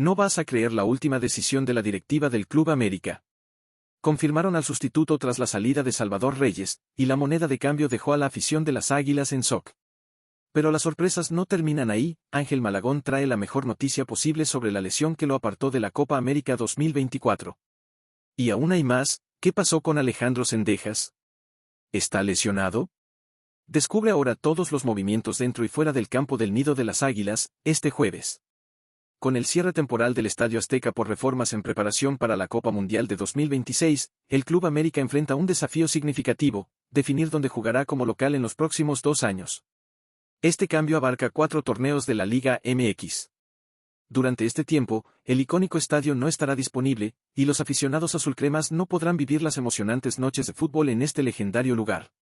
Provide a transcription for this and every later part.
No vas a creer la última decisión de la directiva del Club América. Confirmaron al sustituto tras la salida de Salvador Reyes, y la moneda de cambio dejó a la afición de las Águilas en shock. Pero las sorpresas no terminan ahí. Ángel Malagón trae la mejor noticia posible sobre la lesión que lo apartó de la Copa América 2024. Y aún hay más. ¿Qué pasó con Alejandro Zendejas? ¿Está lesionado? Descubre ahora todos los movimientos dentro y fuera del campo del Nido de las Águilas, este jueves. Con el cierre temporal del Estadio Azteca por reformas en preparación para la Copa Mundial de 2026, el Club América enfrenta un desafío significativo: definir dónde jugará como local en los próximos 2 años. Este cambio abarca 4 torneos de la Liga MX. Durante este tiempo, el icónico estadio no estará disponible, y los aficionados azulcremas no podrán vivir las emocionantes noches de fútbol en este legendario lugar.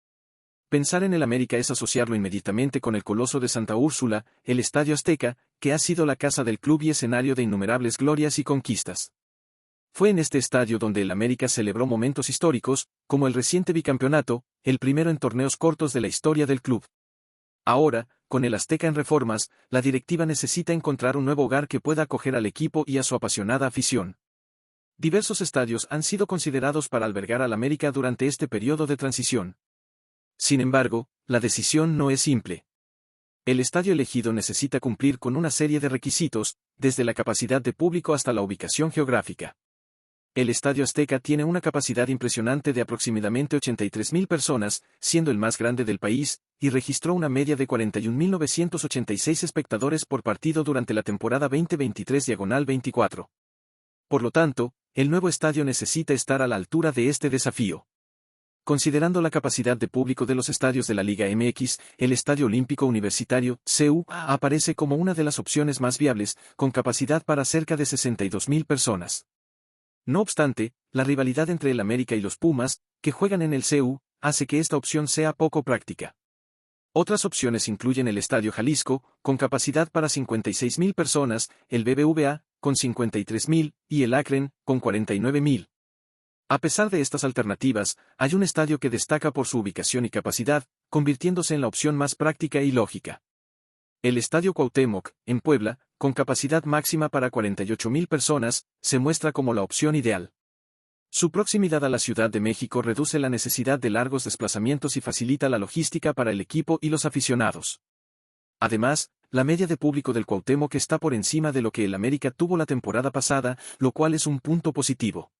Pensar en el América es asociarlo inmediatamente con el Coloso de Santa Úrsula, el Estadio Azteca, que ha sido la casa del club y escenario de innumerables glorias y conquistas. Fue en este estadio donde el América celebró momentos históricos, como el reciente bicampeonato, el primero en torneos cortos de la historia del club. Ahora, con el Azteca en reformas, la directiva necesita encontrar un nuevo hogar que pueda acoger al equipo y a su apasionada afición. Diversos estadios han sido considerados para albergar al América durante este periodo de transición. Sin embargo, la decisión no es simple. El estadio elegido necesita cumplir con una serie de requisitos, desde la capacidad de público hasta la ubicación geográfica. El Estadio Azteca tiene una capacidad impresionante de aproximadamente 83.000 personas, siendo el más grande del país, y registró una media de 41.986 espectadores por partido durante la temporada 2023/24. Por lo tanto, el nuevo estadio necesita estar a la altura de este desafío. Considerando la capacidad de público de los estadios de la Liga MX, el Estadio Olímpico Universitario, CU, aparece como una de las opciones más viables, con capacidad para cerca de 62.000 personas. No obstante, la rivalidad entre el América y los Pumas, que juegan en el CU, hace que esta opción sea poco práctica. Otras opciones incluyen el Estadio Jalisco, con capacidad para 56.000 personas, el BBVA, con 53.000, y el Akron, con 49.000. A pesar de estas alternativas, hay un estadio que destaca por su ubicación y capacidad, convirtiéndose en la opción más práctica y lógica. El Estadio Cuauhtémoc, en Puebla, con capacidad máxima para 48.000 personas, se muestra como la opción ideal. Su proximidad a la Ciudad de México reduce la necesidad de largos desplazamientos y facilita la logística para el equipo y los aficionados. Además, la media de público del Cuauhtémoc está por encima de lo que el América tuvo la temporada pasada, lo cual es un punto positivo.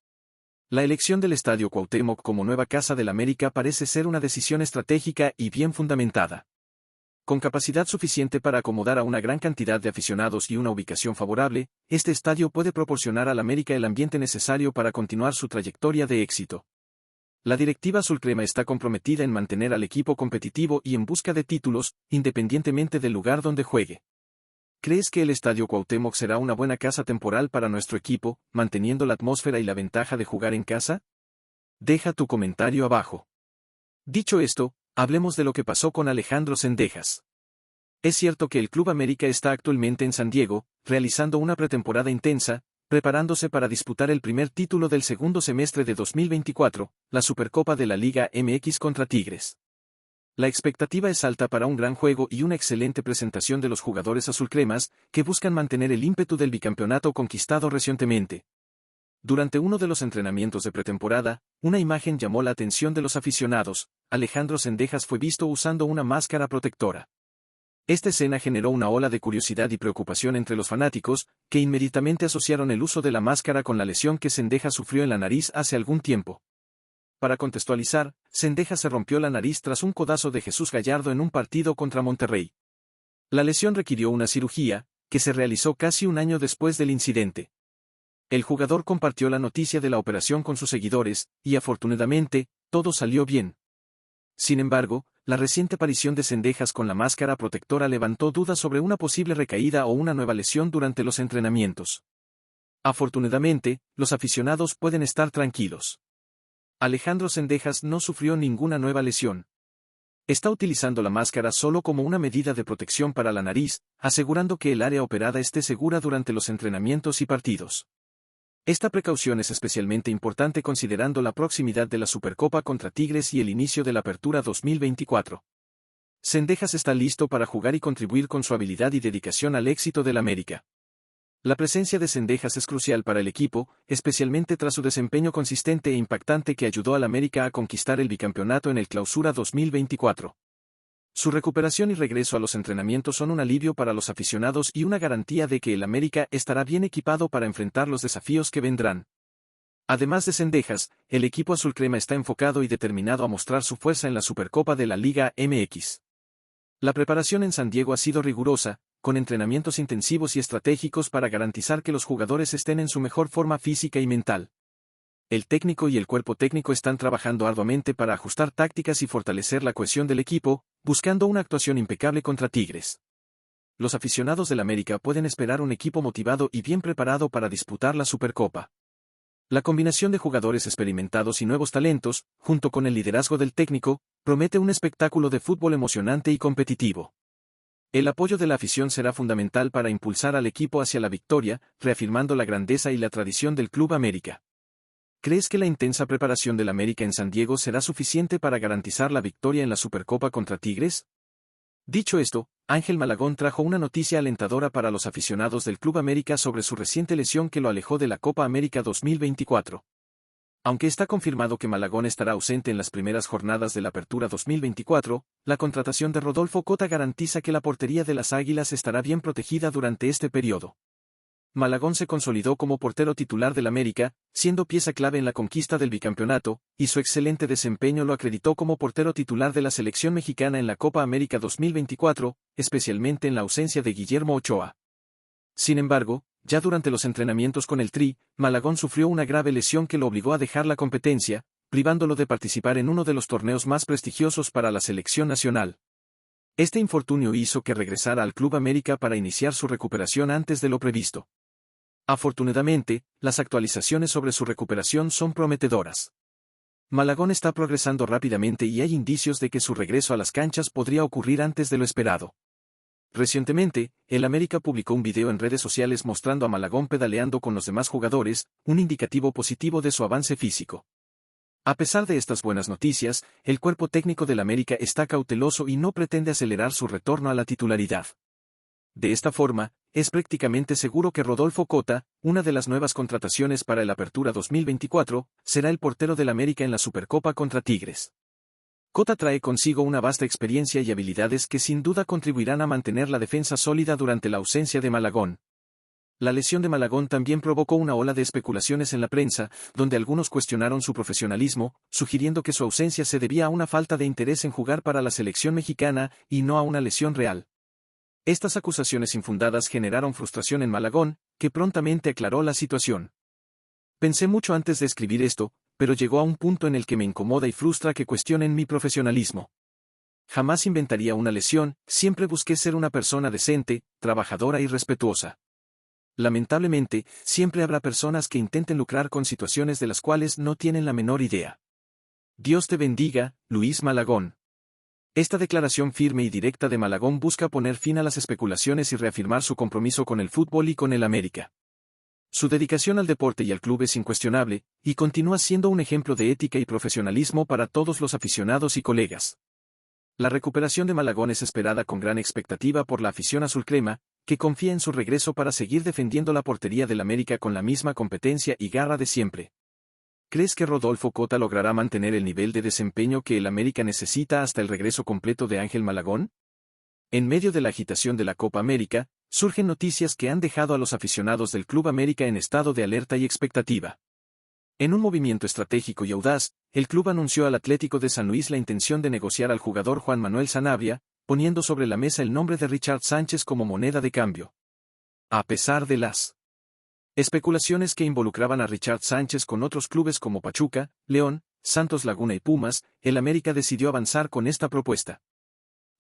La elección del Estadio Cuauhtémoc como nueva casa del América parece ser una decisión estratégica y bien fundamentada. Con capacidad suficiente para acomodar a una gran cantidad de aficionados y una ubicación favorable, este estadio puede proporcionar al América el ambiente necesario para continuar su trayectoria de éxito. La directiva azulcrema está comprometida en mantener al equipo competitivo y en busca de títulos, independientemente del lugar donde juegue. ¿Crees que el Estadio Cuauhtémoc será una buena casa temporal para nuestro equipo, manteniendo la atmósfera y la ventaja de jugar en casa? Deja tu comentario abajo. Dicho esto, hablemos de lo que pasó con Alejandro Zendejas. Es cierto que el Club América está actualmente en San Diego, realizando una pretemporada intensa, preparándose para disputar el primer título del segundo semestre de 2024, la Supercopa de la Liga MX contra Tigres. La expectativa es alta para un gran juego y una excelente presentación de los jugadores azulcremas, que buscan mantener el ímpetu del bicampeonato conquistado recientemente. Durante uno de los entrenamientos de pretemporada, una imagen llamó la atención de los aficionados: Alejandro Zendejas fue visto usando una máscara protectora. Esta escena generó una ola de curiosidad y preocupación entre los fanáticos, que inmediatamente asociaron el uso de la máscara con la lesión que Zendejas sufrió en la nariz hace algún tiempo. Para contextualizar, Zendejas se rompió la nariz tras un codazo de Jesús Gallardo en un partido contra Monterrey. La lesión requirió una cirugía, que se realizó casi un año después del incidente. El jugador compartió la noticia de la operación con sus seguidores, y afortunadamente, todo salió bien. Sin embargo, la reciente aparición de Zendejas con la máscara protectora levantó dudas sobre una posible recaída o una nueva lesión durante los entrenamientos. Afortunadamente, los aficionados pueden estar tranquilos. Alejandro Zendejas no sufrió ninguna nueva lesión. Está utilizando la máscara solo como una medida de protección para la nariz, asegurando que el área operada esté segura durante los entrenamientos y partidos. Esta precaución es especialmente importante considerando la proximidad de la Supercopa contra Tigres y el inicio de la Apertura 2024. Zendejas está listo para jugar y contribuir con su habilidad y dedicación al éxito del América. La presencia de Cendejas es crucial para el equipo, especialmente tras su desempeño consistente e impactante que ayudó al América a conquistar el bicampeonato en el Clausura 2024. Su recuperación y regreso a los entrenamientos son un alivio para los aficionados y una garantía de que el América estará bien equipado para enfrentar los desafíos que vendrán. Además de Cendejas, el equipo azulcrema está enfocado y determinado a mostrar su fuerza en la Supercopa de la Liga MX. La preparación en San Diego ha sido rigurosa, con entrenamientos intensivos y estratégicos para garantizar que los jugadores estén en su mejor forma física y mental. El técnico y el cuerpo técnico están trabajando arduamente para ajustar tácticas y fortalecer la cohesión del equipo, buscando una actuación impecable contra Tigres. Los aficionados del América pueden esperar un equipo motivado y bien preparado para disputar la Supercopa. La combinación de jugadores experimentados y nuevos talentos, junto con el liderazgo del técnico, promete un espectáculo de fútbol emocionante y competitivo. El apoyo de la afición será fundamental para impulsar al equipo hacia la victoria, reafirmando la grandeza y la tradición del Club América. ¿Crees que la intensa preparación del América en San Diego será suficiente para garantizar la victoria en la Supercopa contra Tigres? Dicho esto, Ángel Malagón trajo una noticia alentadora para los aficionados del Club América sobre su reciente lesión que lo alejó de la Copa América 2024. Aunque está confirmado que Malagón estará ausente en las primeras jornadas de la Apertura 2024, la contratación de Rodolfo Cota garantiza que la portería de las Águilas estará bien protegida durante este periodo. Malagón se consolidó como portero titular del América, siendo pieza clave en la conquista del bicampeonato, y su excelente desempeño lo acreditó como portero titular de la selección mexicana en la Copa América 2024, especialmente en la ausencia de Guillermo Ochoa. Sin embargo, ya durante los entrenamientos con el Tri, Malagón sufrió una grave lesión que lo obligó a dejar la competencia, privándolo de participar en uno de los torneos más prestigiosos para la selección nacional. Este infortunio hizo que regresara al Club América para iniciar su recuperación antes de lo previsto. Afortunadamente, las actualizaciones sobre su recuperación son prometedoras. Malagón está progresando rápidamente y hay indicios de que su regreso a las canchas podría ocurrir antes de lo esperado. Recientemente, el América publicó un video en redes sociales mostrando a Malagón pedaleando con los demás jugadores, un indicativo positivo de su avance físico. A pesar de estas buenas noticias, el cuerpo técnico del América está cauteloso y no pretende acelerar su retorno a la titularidad. De esta forma, es prácticamente seguro que Rodolfo Cota, una de las nuevas contrataciones para el Apertura 2024, será el portero del América en la Supercopa contra Tigres. Cota trae consigo una vasta experiencia y habilidades que sin duda contribuirán a mantener la defensa sólida durante la ausencia de Malagón. La lesión de Malagón también provocó una ola de especulaciones en la prensa, donde algunos cuestionaron su profesionalismo, sugiriendo que su ausencia se debía a una falta de interés en jugar para la selección mexicana y no a una lesión real. Estas acusaciones infundadas generaron frustración en Malagón, que prontamente aclaró la situación. Pensé mucho antes de escribir esto, pero llegó a un punto en el que me incomoda y frustra que cuestionen mi profesionalismo. Jamás inventaría una lesión, siempre busqué ser una persona decente, trabajadora y respetuosa. Lamentablemente, siempre habrá personas que intenten lucrar con situaciones de las cuales no tienen la menor idea. Dios te bendiga, Luis Malagón. Esta declaración firme y directa de Malagón busca poner fin a las especulaciones y reafirmar su compromiso con el fútbol y con el América. Su dedicación al deporte y al club es incuestionable, y continúa siendo un ejemplo de ética y profesionalismo para todos los aficionados y colegas. La recuperación de Malagón es esperada con gran expectativa por la afición azulcrema, que confía en su regreso para seguir defendiendo la portería del América con la misma competencia y garra de siempre. ¿Crees que Rodolfo Cota logrará mantener el nivel de desempeño que el América necesita hasta el regreso completo de Ángel Malagón? En medio de la agitación de la Copa América, surgen noticias que han dejado a los aficionados del Club América en estado de alerta y expectativa. En un movimiento estratégico y audaz, el club anunció al Atlético de San Luis la intención de negociar al jugador Juan Manuel Sanabria, poniendo sobre la mesa el nombre de Richard Sánchez como moneda de cambio. A pesar de las especulaciones que involucraban a Richard Sánchez con otros clubes como Pachuca, León, Santos Laguna y Pumas, el América decidió avanzar con esta propuesta.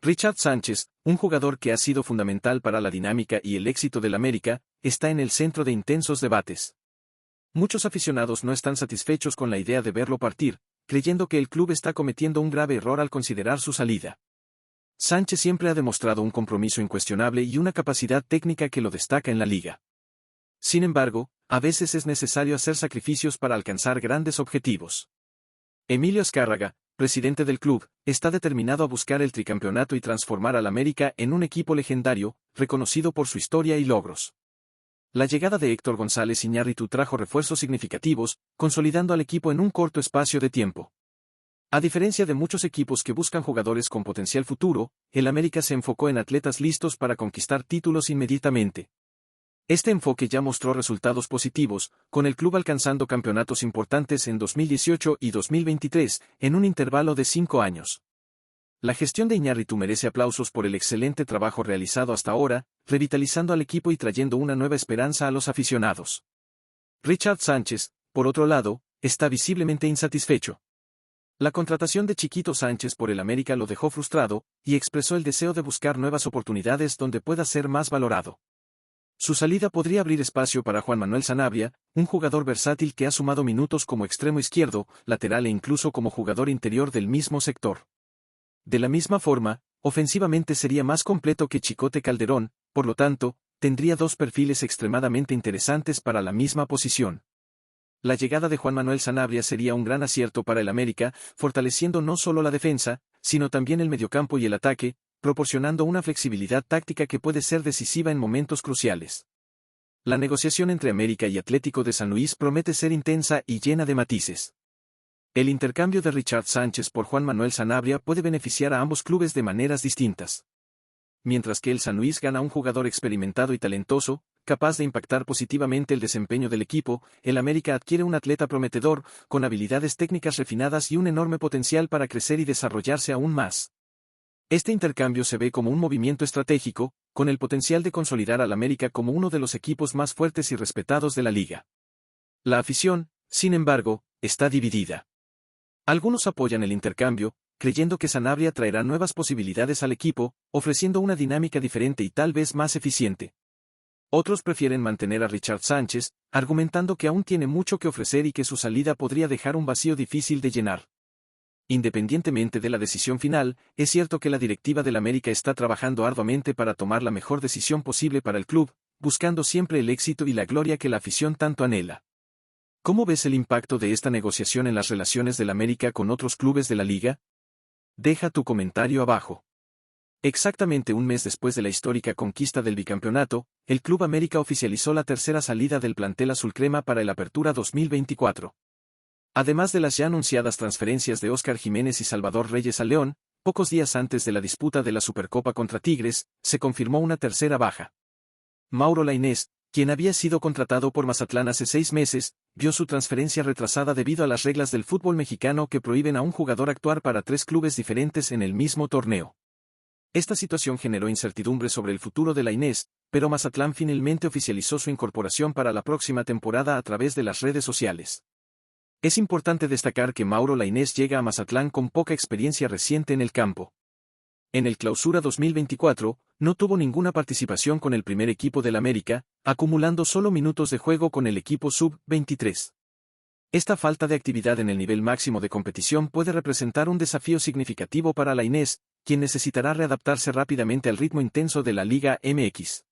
Richard Sánchez, un jugador que ha sido fundamental para la dinámica y el éxito del América, está en el centro de intensos debates. Muchos aficionados no están satisfechos con la idea de verlo partir, creyendo que el club está cometiendo un grave error al considerar su salida. Sánchez siempre ha demostrado un compromiso incuestionable y una capacidad técnica que lo destaca en la liga. Sin embargo, a veces es necesario hacer sacrificios para alcanzar grandes objetivos. Emilio Azcárraga, presidente del club, está determinado a buscar el tricampeonato y transformar al América en un equipo legendario, reconocido por su historia y logros. La llegada de Héctor González Iñárritu trajo refuerzos significativos, consolidando al equipo en un corto espacio de tiempo. A diferencia de muchos equipos que buscan jugadores con potencial futuro, el América se enfocó en atletas listos para conquistar títulos inmediatamente. Este enfoque ya mostró resultados positivos, con el club alcanzando campeonatos importantes en 2018 y 2023, en un intervalo de 5 años. La gestión de Iñárritu merece aplausos por el excelente trabajo realizado hasta ahora, revitalizando al equipo y trayendo una nueva esperanza a los aficionados. Richard Sánchez, por otro lado, está visiblemente insatisfecho. La contratación de Chiquito Sánchez por el América lo dejó frustrado, y expresó el deseo de buscar nuevas oportunidades donde pueda ser más valorado. Su salida podría abrir espacio para Juan Manuel Sanabria, un jugador versátil que ha sumado minutos como extremo izquierdo, lateral e incluso como jugador interior del mismo sector. De la misma forma, ofensivamente sería más completo que Chicote Calderón, por lo tanto, tendría dos perfiles extremadamente interesantes para la misma posición. La llegada de Juan Manuel Sanabria sería un gran acierto para el América, fortaleciendo no solo la defensa, sino también el mediocampo y el ataque, proporcionando una flexibilidad táctica que puede ser decisiva en momentos cruciales. La negociación entre América y Atlético de San Luis promete ser intensa y llena de matices. El intercambio de Richard Sánchez por Juan Manuel Sanabria puede beneficiar a ambos clubes de maneras distintas. Mientras que el San Luis gana un jugador experimentado y talentoso, capaz de impactar positivamente el desempeño del equipo, el América adquiere un atleta prometedor, con habilidades técnicas refinadas y un enorme potencial para crecer y desarrollarse aún más. Este intercambio se ve como un movimiento estratégico, con el potencial de consolidar al América como uno de los equipos más fuertes y respetados de la liga. La afición, sin embargo, está dividida. Algunos apoyan el intercambio, creyendo que Sanabria traerá nuevas posibilidades al equipo, ofreciendo una dinámica diferente y tal vez más eficiente. Otros prefieren mantener a Richard Sánchez, argumentando que aún tiene mucho que ofrecer y que su salida podría dejar un vacío difícil de llenar. Independientemente de la decisión final, es cierto que la directiva del América está trabajando arduamente para tomar la mejor decisión posible para el club, buscando siempre el éxito y la gloria que la afición tanto anhela. ¿Cómo ves el impacto de esta negociación en las relaciones del América con otros clubes de la liga? Deja tu comentario abajo. Exactamente un mes después de la histórica conquista del bicampeonato, el Club América oficializó la tercera salida del plantel azulcrema para el Apertura 2024. Además de las ya anunciadas transferencias de Óscar Jiménez y Salvador Reyes al León, pocos días antes de la disputa de la Supercopa contra Tigres, se confirmó una tercera baja. Mauro Lainez, quien había sido contratado por Mazatlán hace 6 meses, vio su transferencia retrasada debido a las reglas del fútbol mexicano que prohíben a un jugador actuar para 3 clubes diferentes en el mismo torneo. Esta situación generó incertidumbre sobre el futuro de Lainez, pero Mazatlán finalmente oficializó su incorporación para la próxima temporada a través de las redes sociales. Es importante destacar que Mauro Lainez llega a Mazatlán con poca experiencia reciente en el campo. En el Clausura 2024, no tuvo ninguna participación con el primer equipo del América, acumulando solo minutos de juego con el equipo sub-23. Esta falta de actividad en el nivel máximo de competición puede representar un desafío significativo para Lainez, quien necesitará readaptarse rápidamente al ritmo intenso de la Liga MX.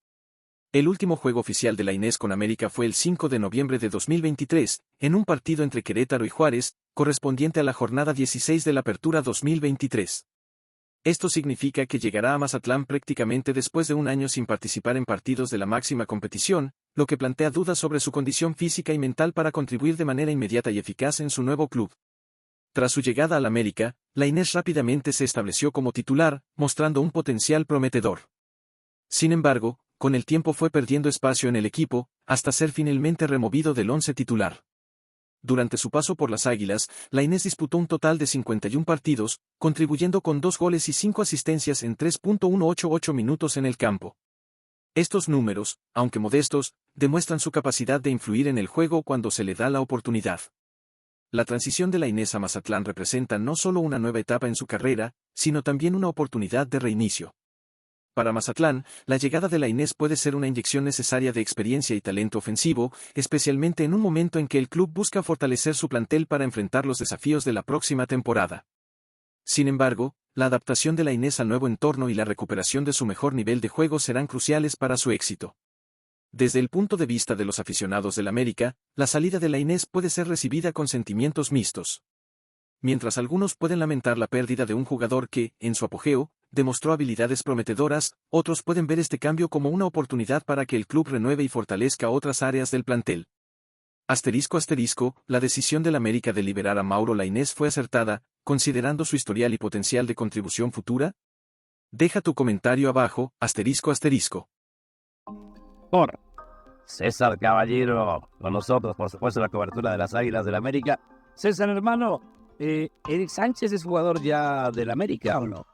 El último juego oficial de Lainez con América fue el 5 de noviembre de 2023, en un partido entre Querétaro y Juárez, correspondiente a la jornada 16 de la Apertura 2023. Esto significa que llegará a Mazatlán prácticamente después de un año sin participar en partidos de la máxima competición, lo que plantea dudas sobre su condición física y mental para contribuir de manera inmediata y eficaz en su nuevo club. Tras su llegada al América, Lainez rápidamente se estableció como titular, mostrando un potencial prometedor. Sin embargo, con el tiempo fue perdiendo espacio en el equipo, hasta ser finalmente removido del once titular. Durante su paso por las Águilas, Lainez disputó un total de 51 partidos, contribuyendo con 2 goles y 5 asistencias en 3.188 minutos en el campo. Estos números, aunque modestos, demuestran su capacidad de influir en el juego cuando se le da la oportunidad. La transición de Lainez a Mazatlán representa no solo una nueva etapa en su carrera, sino también una oportunidad de reinicio. Para Mazatlán, la llegada de Lainez puede ser una inyección necesaria de experiencia y talento ofensivo, especialmente en un momento en que el club busca fortalecer su plantel para enfrentar los desafíos de la próxima temporada. Sin embargo, la adaptación de Lainez al nuevo entorno y la recuperación de su mejor nivel de juego serán cruciales para su éxito. Desde el punto de vista de los aficionados del América, la salida de Lainez puede ser recibida con sentimientos mixtos. Mientras algunos pueden lamentar la pérdida de un jugador que, en su apogeo, demostró habilidades prometedoras, otros pueden ver este cambio como una oportunidad para que el club renueve y fortalezca otras áreas del plantel. La decisión del América de liberar a Mauro Lainez fue acertada, considerando su historial y potencial de contribución futura. Deja tu comentario abajo, Por César Caballero, con nosotros, por supuesto, la cobertura de las Águilas del América. César, hermano, ¿Eric Sánchez es jugador ya del América o no?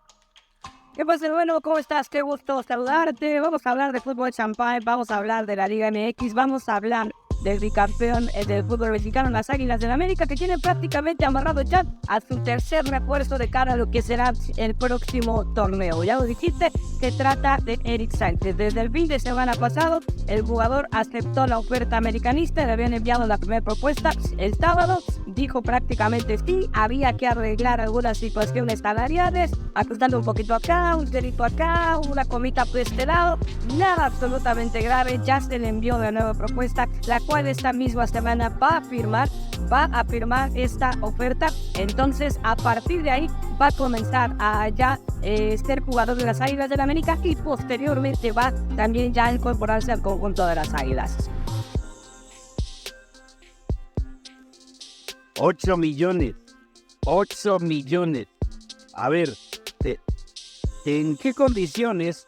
¿Qué pasa, hermano? ¿Cómo estás? Qué gusto saludarte. Vamos a hablar de fútbol champán, vamos a hablar de la Liga MX, vamos a hablar del bicampeón del fútbol mexicano, las Águilas del América, que tienen prácticamente amarrado ya a su tercer refuerzo de cara a lo que será el próximo torneo. Ya lo dijiste, se trata de Eric Sánchez. Desde el fin de semana pasado, el jugador aceptó la oferta americanista, le habían enviado la primera propuesta el sábado, dijo prácticamente sí, había que arreglar algunas situaciones salariales, ajustando un poquito acá, un cerito acá, una comita por este lado, nada absolutamente grave, ya se le envió la nueva propuesta, la cual esta misma semana va a firmar esta oferta. Entonces, a partir de ahí, va a comenzar a ya ser jugador de las Águilas del América y posteriormente va también ya a incorporarse al conjunto de las Águilas. 8 millones. A ver, ¿en qué condiciones,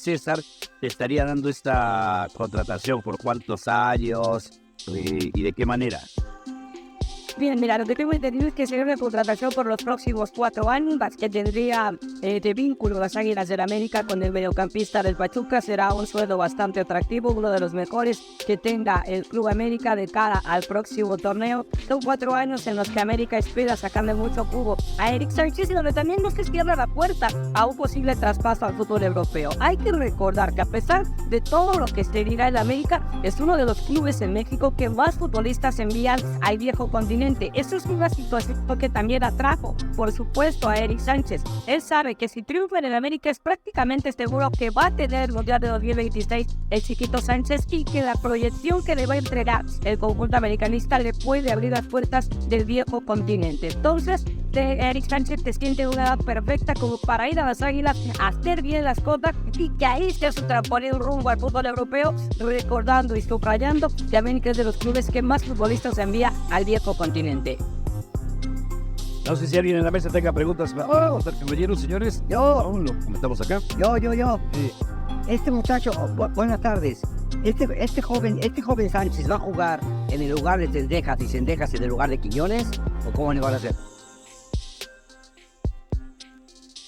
César, te estaría dando esta contratación? ¿Por cuántos años? ¿Y de qué manera? Bien, mira, lo que tengo entendido es que sería una contratación por los próximos 4 años, que tendría de vínculo las Águilas del América con el mediocampista del Pachuca. Será un sueldo bastante atractivo, uno de los mejores que tenga el Club América de cara al próximo torneo. Son 4 años en los que América espera sacarle mucho jugo a Eric Sánchez, y donde también no se cierra la puerta a un posible traspaso al fútbol europeo. Hay que recordar que a pesar de todo lo que se dirá en América, es uno de los clubes en México que más futbolistas envían al viejo continente. Eso es una situación que también atrajo, por supuesto, a Eric Sánchez. Él sabe que si triunfa en el América es prácticamente seguro que va a tener el Mundial de 2026 el chiquito Sánchez, y que la proyección que le va a entregar el conjunto americanista le puede abrir las puertas del viejo continente. Entonces, Eric Sánchez te siente en una edad perfecta como para ir a las Águilas, hacer bien las cosas y que ahí sea su trampolín rumbo al fútbol europeo, recordando y subrayando que América es de los clubes que más futbolistas envía al viejo continente. No sé si alguien en la mesa tenga preguntas. Caballeros, señores. Yo. Lo comentamos acá. Yo. Este muchacho, buenas tardes. Este joven Sánchez va a jugar en el lugar de Cendejas y Cendejas en el lugar de Quiñones, ¿o cómo le van a hacer?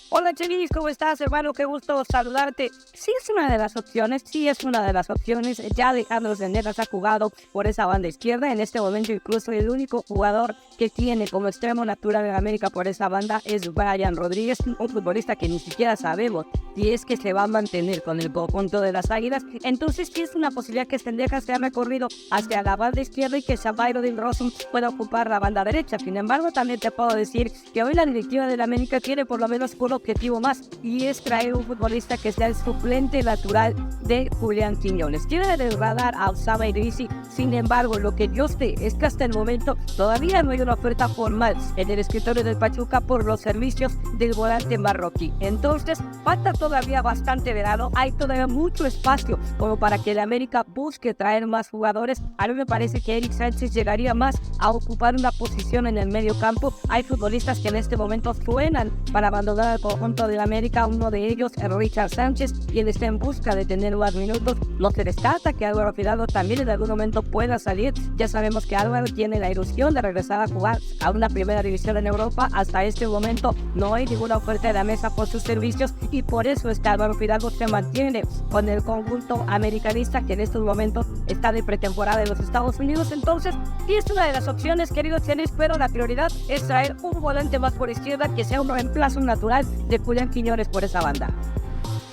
Hola Chelis, ¿cómo estás, hermano? Qué gusto saludarte. Sí es una de las opciones, ya Alejandro Cendejas ha jugado por esa banda izquierda. En este momento incluso el único jugador que tiene como extremo natural en América por esa banda es Brian Rodríguez, un futbolista que ni siquiera sabemos si es que se va a mantener con el conjunto de las Águilas. Entonces sí es una posibilidad que Cendejas se ha recorrido hacia la banda izquierda y que Xabairo del Rosum pueda ocupar la banda derecha. Sin embargo, también te puedo decir que hoy la directiva del América tiene por lo menos un objetivo más, y es traer un futbolista que sea el suplente natural de Julián Quiñones. Quiere desradar a Osama Idrissi. Sin embargo, lo que yo sé es que hasta el momento todavía no hay una oferta formal en el escritorio del Pachuca por los servicios del volante marroquí. Entonces falta todavía bastante verano, hay todavía mucho espacio como para que el América busque traer más jugadores. A mí me parece que Eric Sánchez llegaría más a ocupar una posición en el medio campo. Hay futbolistas que en este momento suenan para abandonar el conjunto del América, uno de ellos es Richard Sánchez, quien está en busca de tener más minutos. No se descarta que Álvaro Fidalgo también en algún momento pueda salir. Ya sabemos que Álvaro tiene la ilusión de regresar a jugar a una primera división en Europa. Hasta este momento no hay ninguna oferta de la mesa por sus servicios, y por eso es que Álvaro Fidalgo se mantiene con el conjunto americanista, que en estos momentos está de pretemporada en los Estados Unidos. Entonces sí es una de las opciones, queridos Chelis, pero la prioridad es traer un volante más por izquierda que sea un reemplazo natural de Julián Quiñones por esa banda.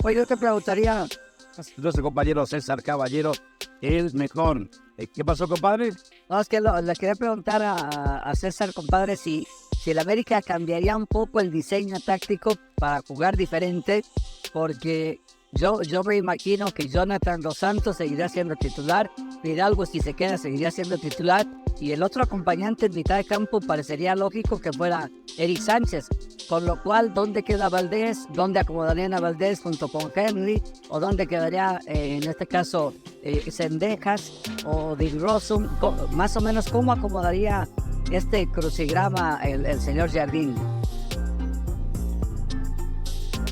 Oye, yo te preguntaría, Nuestro compañero César Caballero, el mejor. ¿Qué pasó, compadre? no, es que le quería preguntar a César, compadre, si el América cambiaría un poco el diseño táctico para jugar diferente, porque Yo me imagino que Jonathan Dos Santos seguirá siendo titular, Fidalgo si se queda seguiría siendo titular, y el otro acompañante en mitad de campo parecería lógico que fuera Eric Sánchez, con lo cual, ¿dónde queda Valdés? ¿Dónde acomodarían a Valdés junto con Henry? ¿O dónde quedaría, en este caso, Cendejas o Dick Rossum? Más o menos, ¿cómo acomodaría este crucigrama el señor Jardín?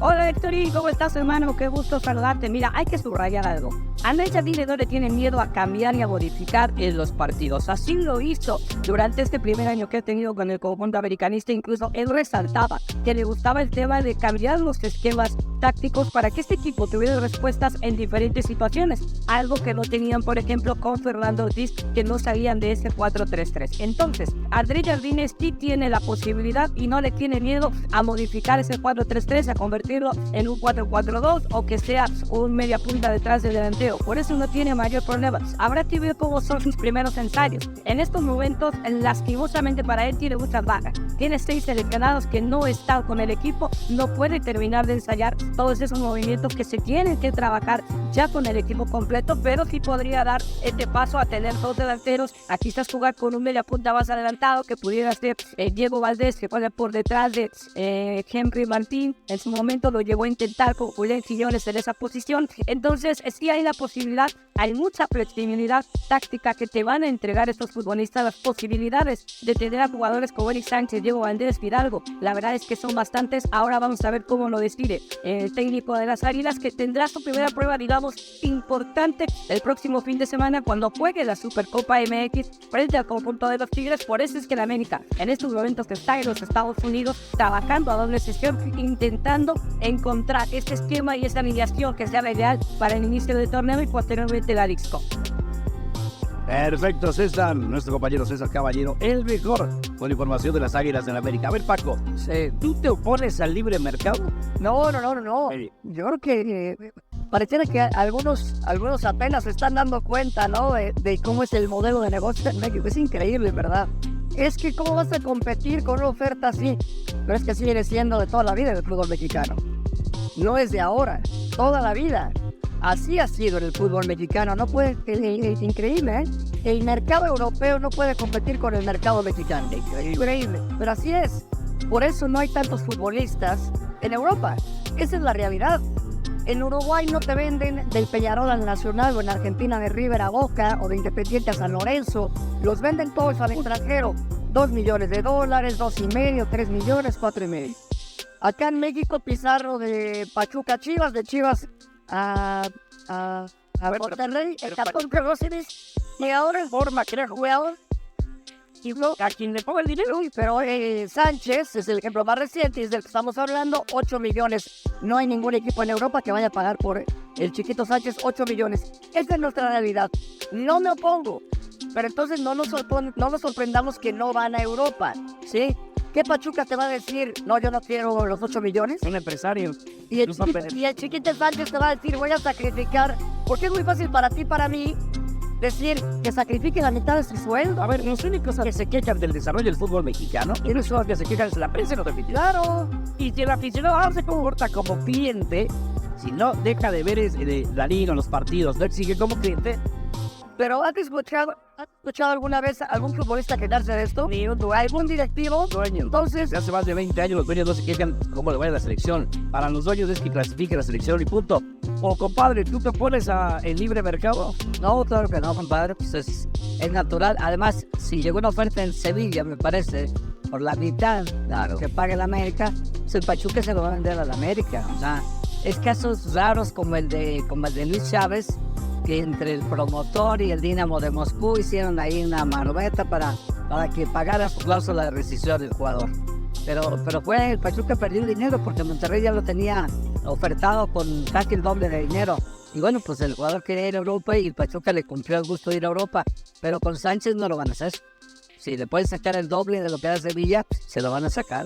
Hola Héctorín, ¿cómo estás, hermano? Qué gusto saludarte. Mira, hay que subrayar algo. Andrés Jardine no le tiene miedo a cambiar y a modificar en los partidos. Así lo hizo durante este primer año que ha tenido con el conjunto americanista. Incluso él resaltaba que le gustaba el tema de cambiar los esquemas tácticos para que este equipo tuviera respuestas en diferentes situaciones. Algo que no tenían, por ejemplo, con Fernando Ortiz, que no sabían de ese 4-3-3. Entonces, Andrés Jardine sí tiene la posibilidad y no le tiene miedo a modificar ese 4-3-3, a convertirlo en un 4-4-2 o que sea un media punta detrás del delantero. Por eso no tiene mayor problema. Habrá que ver cómo son sus primeros ensayos. En estos momentos, lastimosamente para él, tiene muchas bajas. Tiene 6 seleccionados que no están con el equipo. No puede terminar de ensayar todos esos movimientos que se tienen que trabajar ya con el equipo completo, pero sí podría dar este paso a tener 2 delanteros. Aquí quizás jugar con un media punta más adelantado que pudiera ser Diego Valdés, que juega por detrás de Henry Martín. En su momento lo llegó a intentar con Julián Quiñones en esa posición. Entonces sí hay la posibilidad, hay mucha flexibilidad táctica que te van a entregar estos futbolistas, las posibilidades de tener a jugadores como Eric Sánchez, Diego Valdés, Fidalgo. La verdad es que son bastantes. Ahora vamos a ver cómo lo decide el técnico de las Águilas, que tendrá su primera prueba, digamos, importante el próximo fin de semana cuando juegue la Supercopa MX frente al conjunto de los Tigres. Por eso es que la América en estos momentos está en los Estados Unidos trabajando a doble sesión, intentando encontrar este esquema y esta alineación que sea la ideal para el inicio del torneo y posteriormente la Leagues Cup. Perfecto, César, nuestro compañero César Caballero, el mejor con información de las Águilas en América. A ver, Paco, ¿tú te opones al libre mercado? No. Yo creo que pareciera que algunos apenas se están dando cuenta, ¿no? De cómo es el modelo de negocio en México. Es increíble, ¿verdad? Es que cómo vas a competir con una oferta así. Pero es que así viene siendo de toda la vida el fútbol mexicano. No es de ahora, toda la vida. Así ha sido en el fútbol mexicano. No puede, es increíble, ¿eh? El mercado europeo no puede competir con el mercado mexicano. Increíble, pero así es. Por eso no hay tantos futbolistas en Europa. Esa es la realidad. En Uruguay no te venden del Peñarol al Nacional, o en Argentina de River a Boca, o de Independiente a San Lorenzo. Los venden todos al extranjero. $2 millones, $2.5, 3 millones, 4.5. Acá en México, Pizarro de Pachuca a Chivas, de Chivas a Monterrey, el 14 próceres, y ahora forma que era jugador. Y no, a quien le ponga el dinero. Pero Sánchez es el ejemplo más reciente y es del que estamos hablando. 8 millones. No hay ningún equipo en Europa que vaya a pagar por el chiquito Sánchez 8 millones. Esa es nuestra realidad. No me opongo. Pero entonces no nos sorprendamos que no van a Europa, ¿sí? ¿Qué Pachuca te va a decir? No, yo no quiero los 8 millones. Un empresario. Y el chiquito Sánchez te va a decir, voy a sacrificar. Porque es muy fácil para ti, para mí, decir que sacrifique la mitad de su sueldo. A ver, los únicos que se quejan del desarrollo del fútbol mexicano, y los únicos que se quejan es la prensa y los aficionados. Claro. Y si el aficionado se comporta como cliente, si no deja de ver la liga en los partidos, no exige como cliente. Pero ¿has escuchado alguna vez a algún futbolista quejarse de esto? Ni algún directivo. Dueño. Entonces, de hace más de 20 años los dueños no se quejan cómo le vaya a la selección. Para los dueños es que clasifique la selección y punto. O compadre, ¿tú te pones el libre mercado? No, claro que no, compadre. Pues es natural. Además, si llegó una oferta en Sevilla, me parece, por la mitad, claro, que pague la América, pues el Pachuca se lo va a vender a la América. O sea, es casos raros como el de Luis Chávez, que entre el promotor y el Dinamo de Moscú hicieron ahí una manoveta para que pagara su cláusula de rescisión del jugador. Pero fue el Pachuca perdió dinero porque Monterrey ya lo tenía ofertado con casi el doble de dinero. Y bueno, pues el jugador quería ir a Europa y el Pachuca le cumplió el gusto de ir a Europa. Pero con Sánchez no lo van a hacer. Si le pueden sacar el doble de lo que da Sevilla, se lo van a sacar.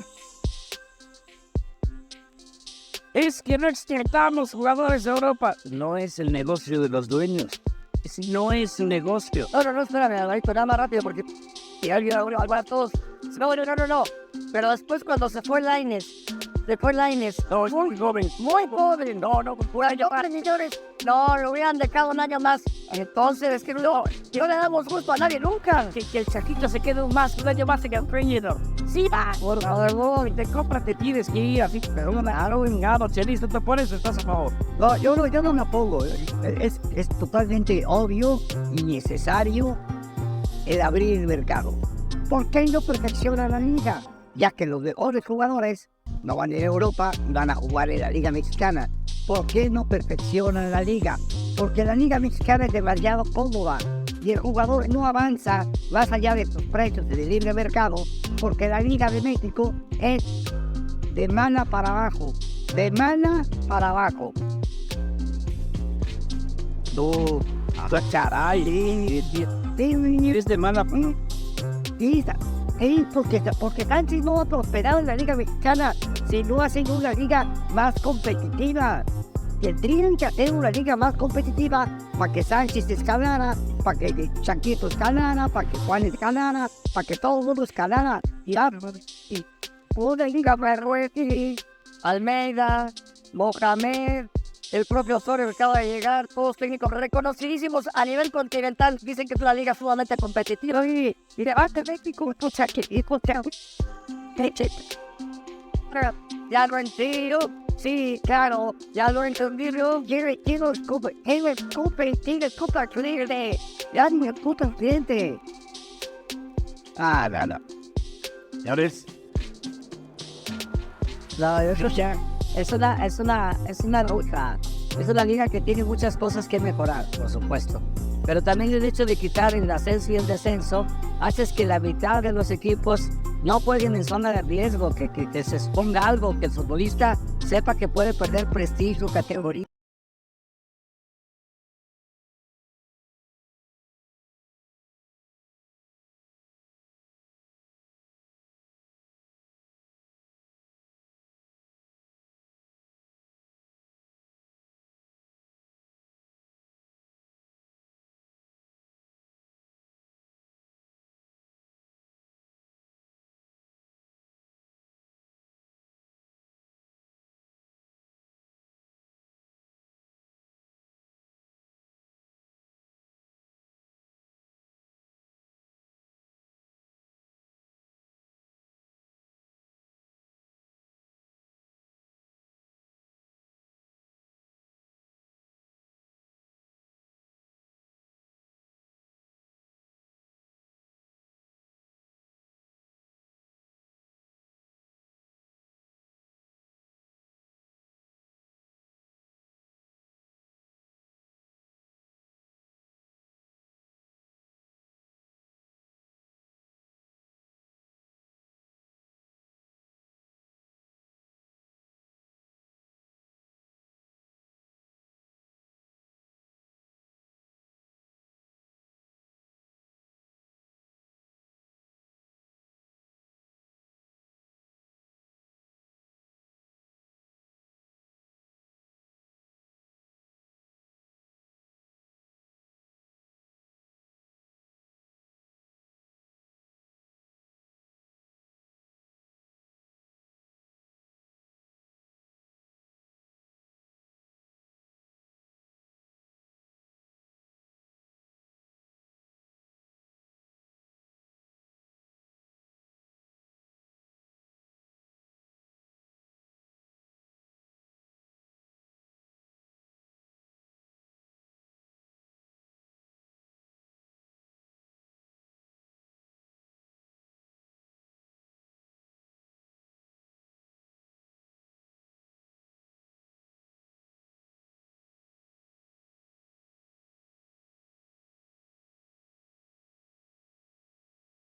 Es que no exportamos jugadores de Europa. No es el negocio de los dueños. No es un negocio. No, espérame, Alvarito, nada más rápido porque si alguien a todos. No. Pero después cuando se fue Lainez de Lainez. No, es muy joven. Muy joven. No, Bueno, señores, no, lo hubieran dejado un año más. Entonces, es que no le damos gusto a nadie nunca. que el Chaquito se quede un año más en el Trainer. Sí, va. Por favor, te compras, te tienes que ir así, pero no me hago vengado, Chelis, no te pones, estás a favor. No, yo no me opongo. Es totalmente obvio y necesario el abrir el mercado. ¿Por qué no perfecciona la liga? Ya que los mejores jugadores no van a ir a Europa, van a jugar en la Liga Mexicana. ¿Por qué no perfeccionan la liga? Porque la Liga Mexicana es demasiado cómoda y el jugador no avanza más allá de sus precios de libre mercado, porque la Liga de México es de mala para abajo. De mala para abajo. No, caray, Es de mala. Porque Sánchez no ha prosperado en la Liga Mexicana si no hacen una liga más competitiva. Tendrían que hacer una liga más competitiva para que Sánchez escalara, para que Chaquito escalara, para que Juan escalara, para que todo el mundo escalara. Y una liga Ferretti, Almeida, Mohamed, El propio Osorio acaba de llegar, todos técnicos reconocidísimos a nivel continental. Dicen que es una liga sumamente competitiva. Y levante México, ya lo entiendo. Sí, claro, ya lo entendí. Quiero competir, cliente. Ya me puta cliente. No. Señores, No, eso ya es una lucha. Es una liga que tiene muchas cosas que mejorar, por supuesto. Pero también el hecho de quitar el ascenso y el descenso hace que la mitad de los equipos no jueguen en zona de riesgo, que se exponga algo, que el futbolista sepa que puede perder prestigio, categoría.